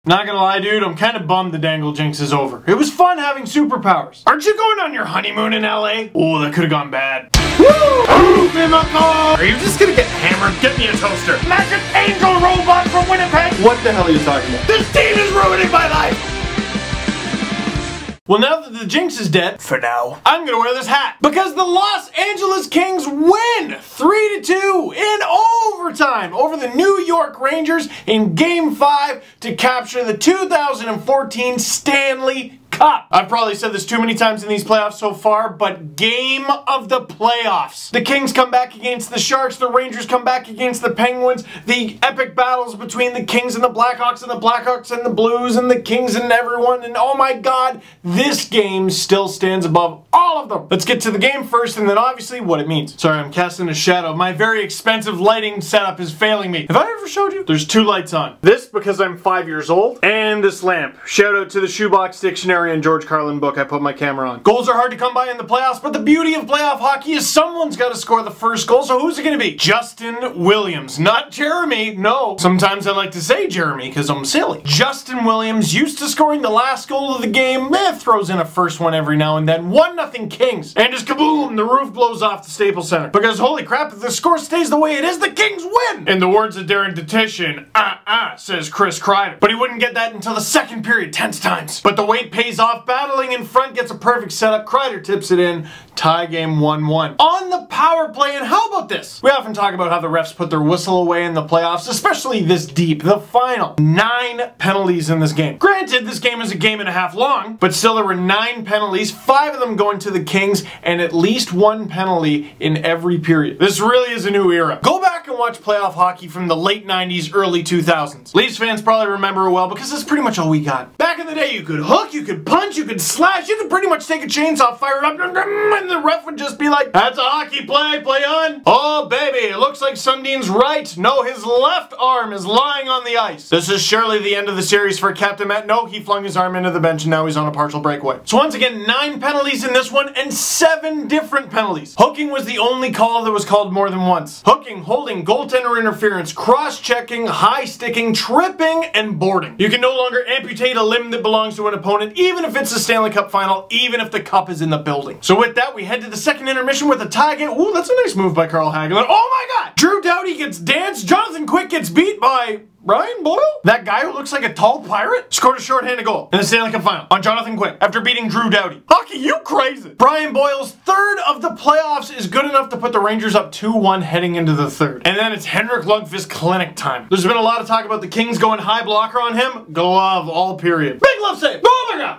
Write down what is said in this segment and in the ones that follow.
Not gonna lie, dude, I'm kind of bummed the Dangle Jinx is over. It was fun having superpowers. Aren't you going on your honeymoon in LA? Oh, that could have gone bad. Woo! Are you just gonna get hammered? Get me a toaster. Magic Angel Robot from Winnipeg! What the hell are you talking about? This team is ruining my life! Well, now that the Jinx is dead, for now, I'm gonna wear this hat. Because the Los Angeles Kings win 3-2 in overtime over the New York Rangers in Game 5 to capture the 2014 Stanley Cup. I've probably said this too many times in these playoffs so far, but game of the playoffs. The Kings come back against the Sharks, the Rangers come back against the Penguins, the epic battles between the Kings and the Blackhawks and the Blues and the Kings and everyone, and oh my god, this game still stands above all of them. Let's get to the game first and then obviously what it means. Sorry, I'm casting a shadow. My very expensive lighting setup is failing me. Have I ever showed you? There's two lights on. This because I'm 5 years old, and this lamp. Shout out to the Shoebox Dictionary and George Carlin book I put my camera on. Goals are hard to come by in the playoffs, but the beauty of playoff hockey is someone's got to score the first goal, so who's it going to be? Justin Williams. Not Jeremy, no. Sometimes I like to say Jeremy because I'm silly. Justin Williams, used to scoring the last goal of the game, throws in a first one every now and then. 1-0 Kings. And just kaboom, the roof blows off the Staples Center. Because holy crap, if the score stays the way it is, the Kings win! In the words of Darren Detition, says Chris Kreider. But he wouldn't get that until the second period, tense times. But the wait pays off. Battling in front gets a perfect setup. Kreider tips it in. Tie game 1-1. On the power play, and how about this? We often talk about how the refs put their whistle away in the playoffs, especially this deep, the final. 9 penalties in this game. Granted, this game is a game and a half long, but still there were 9 penalties, 5 of them going to the Kings, and at least 1 penalty in every period. This really is a new era. Go back and watch playoff hockey from the late 90s, early 2000s. Leafs fans probably remember it well because that's pretty much all we got. Back in the day, you could hook, you could punch, you could slash, you could pretty much take a chainsaw, fire it up, and the ref would just be like, that's a hockey play, play on. Oh baby, it looks like Sundin's right. No, his left arm is lying on the ice. This is surely the end of the series for Captain Matt. No, he flung his arm into the bench and now he's on a partial breakaway. So once again, 9 penalties in this one and 7 different penalties. Hooking was the only call that was called more than once. Hooking, holding, goaltender interference, cross-checking, high-sticking, tripping, and boarding. You can no longer amputate a limb that belongs to an opponent, even if it's a Stanley Cup final, even if the cup is in the building. So with that, we head to the second intermission with a tie game. Ooh, that's a nice move by Carl Hagelin. Oh my god! Drew Doughty gets danced. Jonathan Quick gets beat by Brian Boyle? That guy who looks like a tall pirate? Scored a shorthanded goal in the Stanley Cup final on Jonathan Quick after beating Drew Doughty. Hockey, you crazy! Brian Boyle's third of the playoffs is good enough to put the Rangers up 2-1 heading into the third. And then it's Henrik Lundqvist clinic time. There's been a lot of talk about the Kings going high blocker on him. Glove all period. Big glove save! Oh my god!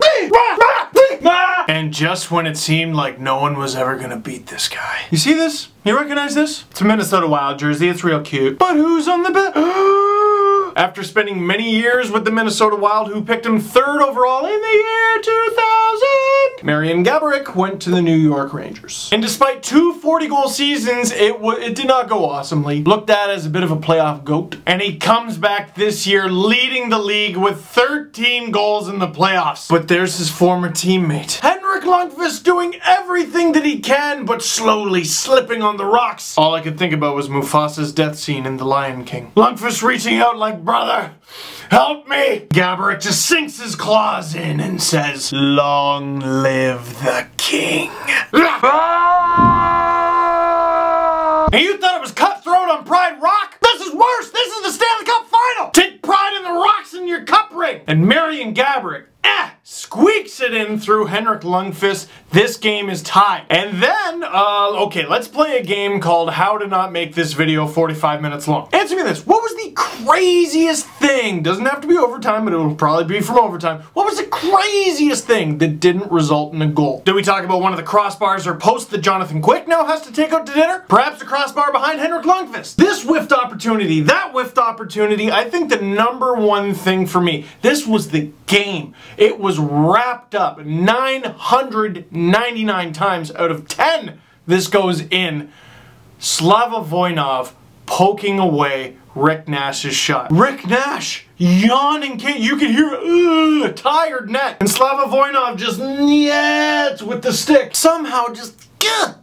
And just when it seemed like no one was ever gonna beat this guy. You see this? You recognize this? It's a Minnesota Wild jersey. It's real cute. But who's on the bench? After spending many years with the Minnesota Wild, who picked him 3rd overall in the year 2000, Marian Gaborik went to the New York Rangers. And despite 2 40-goal seasons, it did not go awesomely. Looked at as a bit of a playoff goat. And he comes back this year leading the league with 13 goals in the playoffs. But there's his former teammate, Henrik Lundqvist, doing everything that he can, but slowly slipping on the rocks. All I could think about was Mufasa's death scene in The Lion King. Lundqvist reaching out like, brother, help me! Gaborik just sinks his claws in and says, long live the king. And you thought it was cutthroat on Pride Rock? This is worse! This is the Stanley Cup final! Take pride in the rocks in your cup ring! And Marian Gaborik, squeaks it in through Henrik Lundqvist. This game is tied. And then, okay, let's play a game called How to Not Make This Video 45 Minutes Long. Answer me this. What was the craziest thing? Doesn't have to be overtime, but it'll probably be from overtime. What was the craziest thing that didn't result in a goal? Did we talk about one of the crossbars or posts that Jonathan Quick now has to take out to dinner? Perhaps the crossbar behind Henrik Lundqvist. This whiffed opportunity, that whiffed opportunity. I think the #1 thing for me, this was the game. It was wrapped up 999 times out of 10. This goes in. Slava Voinov poking away Rick Nash's shot. Rick Nash yawning, you can hear a tired net. And Slava Voinov just nyets with the stick. Somehow just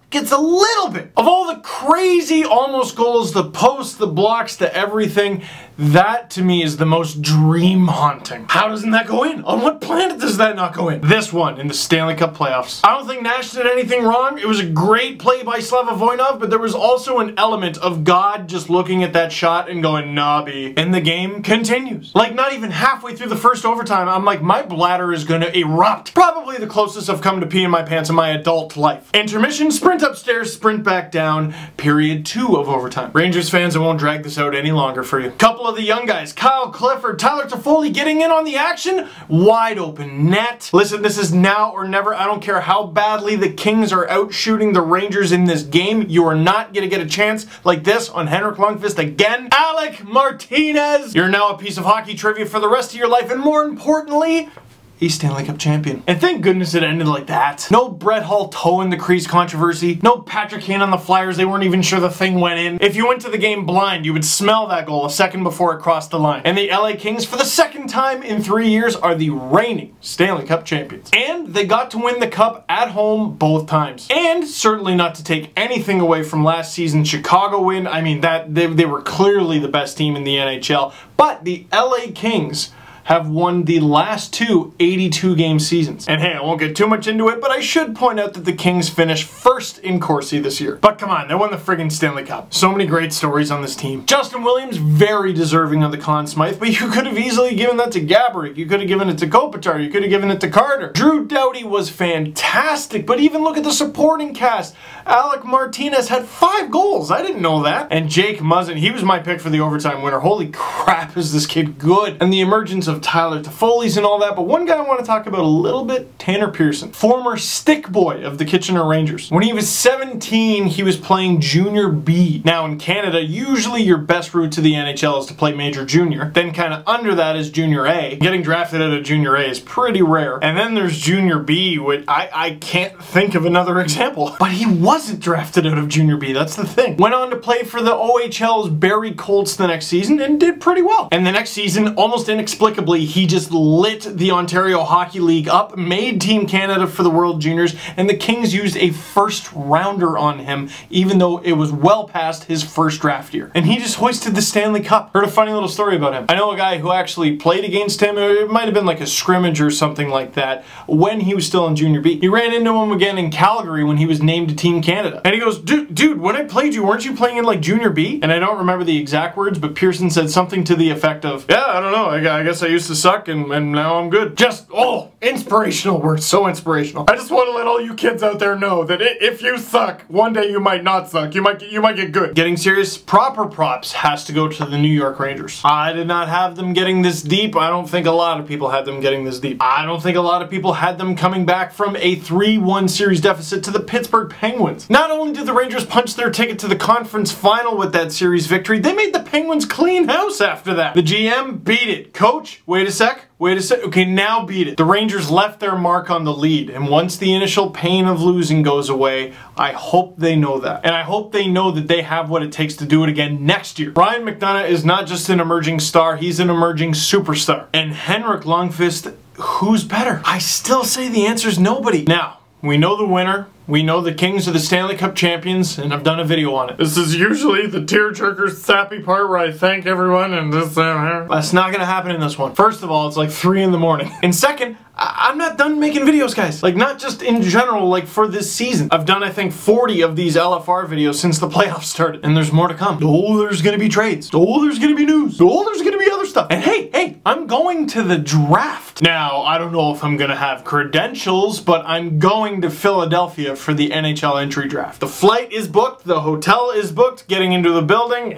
gets a little bit. Of all the crazy almost goals, the posts, the blocks, the everything, That to me is the most dream haunting. How doesn't that go in? On what planet does that not go in? This one in the Stanley Cup playoffs. I don't think Nash did anything wrong. It was a great play by Slava Voinov, but there was also an element of God just looking at that shot and going, nah, B. And the game continues. Like, not even halfway through the first overtime, I'm like, my bladder is gonna erupt. Probably the closest I've come to peeing my pants in my adult life. Intermission, sprint upstairs, sprint back down. Period 2 of overtime. Rangers fans, I won't drag this out any longer for you. Couple of the young guys, Kyle Clifford, Tyler Toffoli getting in on the action. Wide open net. Listen, this is now or never. I don't care how badly the Kings are out shooting the Rangers in this game. You are not gonna get a chance like this on Henrik Lundqvist again. Alec Martinez! You're now a piece of hockey trivia for the rest of your life, and more importantly, he's Stanley Cup champion. And thank goodness it ended like that. No Brett Hull toe in the crease controversy. No Patrick Kane on the Flyers. They weren't even sure the thing went in. If you went to the game blind, you would smell that goal a second before it crossed the line. And the LA Kings, for the second time in 3 years, are the reigning Stanley Cup champions. And they got to win the cup at home both times. And certainly not to take anything away from last season's Chicago win. I mean, they were clearly the best team in the NHL. But the LA Kings have won the last 2 82-game seasons. And hey, I won't get too much into it, but I should point out that the Kings finished first in Corsi this year. But come on, they won the friggin' Stanley Cup. So many great stories on this team. Justin Williams, very deserving of the Conn Smythe, but you could have easily given that to Gaborik. You could have given it to Kopitar. You could have given it to Carter. Drew Doughty was fantastic, but even look at the supporting cast. Alec Martinez had 5 goals. I didn't know that. And Jake Muzzin, he was my pick for the overtime winner. Holy crap, is this kid good. And the emergence of Tyler Toffoli's and all that, but one guy I want to talk about a little bit, Tanner Pearson, former stick boy of the Kitchener Rangers. When he was 17, he was playing Junior B. Now in Canada, usually your best route to the NHL is to play Major Junior, then kind of under that is Junior A. Getting drafted out of Junior A is pretty rare. And then there's Junior B, which I can't think of another example. But he wasn't drafted out of Junior B, that's the thing. Went on to play for the OHL's Barrie Colts the next season and did pretty well. And the next season, almost inexplicably, he just lit the Ontario Hockey League up, made Team Canada for the World Juniors, and the Kings used a first rounder on him, even though it was well past his first draft year. And he just hoisted the Stanley Cup. Heard a funny little story about him. I know a guy who actually played against him. It might have been like a scrimmage or something like that when he was still in Junior B. He ran into him again in Calgary when he was named to Team Canada. And he goes, dude, when I played you, weren't you playing in like Junior B? And I don't remember the exact words, but Pearson said something to the effect of, yeah, I don't know, I guess I used to suck and now I'm good. Just, oh, inspirational words, so inspirational. I just want to let all you kids out there know that if you suck, one day you might not suck. You might get good. Getting serious, proper props has to go to the New York Rangers. I did not have them getting this deep. I don't think a lot of people had them getting this deep. I don't think a lot of people had them coming back from a 3-1 series deficit to the Pittsburgh Penguins. Not only did the Rangers punch their ticket to the conference final with that series victory, they made the Penguins clean house after that. The GM beat it. Coach, wait a sec. Okay, now beat it. The Rangers left their mark on the lead, and once the initial pain of losing goes away, I hope they know that. And I hope they know that they have what it takes to do it again next year. Ryan McDonagh is not just an emerging star, he's an emerging superstar. And Henrik Lundqvist, who's better? I still say the answer's nobody. Now, we know the winner. We know the Kings are the Stanley Cup champions, and I've done a video on it. This is usually the tearjerker sappy part where I thank everyone and this and that's not gonna happen in this one. First of all, it's like 3 in the morning. And second, I'm not done making videos, guys. Like, not just in general, like for this season. I've done, I think, 40 of these LFR videos since the playoffs started, and there's more to come. Oh, there's gonna be trades. Oh, there's gonna be news. Oh, there's gonna be other stuff. And hey, I'm going to the draft. Now, I don't know if I'm gonna have credentials, but I'm going to Philadelphia for the NHL entry draft. The flight is booked, the hotel is booked, getting into the building,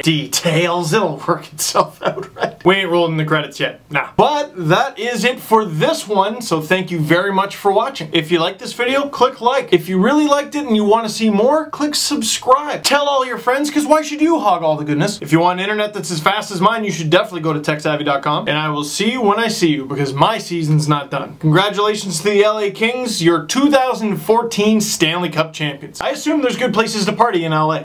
details, it'll work itself out, right? We ain't rolling the credits yet, nah. But that is it for this one, so thank you very much for watching. If you liked this video, click like. If you really liked it and you want to see more, click subscribe. Tell all your friends, because why should you hog all the goodness? If you want internet that's as fast as mine, you should definitely go to techsavvy.com, and I will see you when I see you, because my season's not done. Congratulations to the LA Kings, your 2014 Stanley Cup champions. I assume there's good places to party in LA.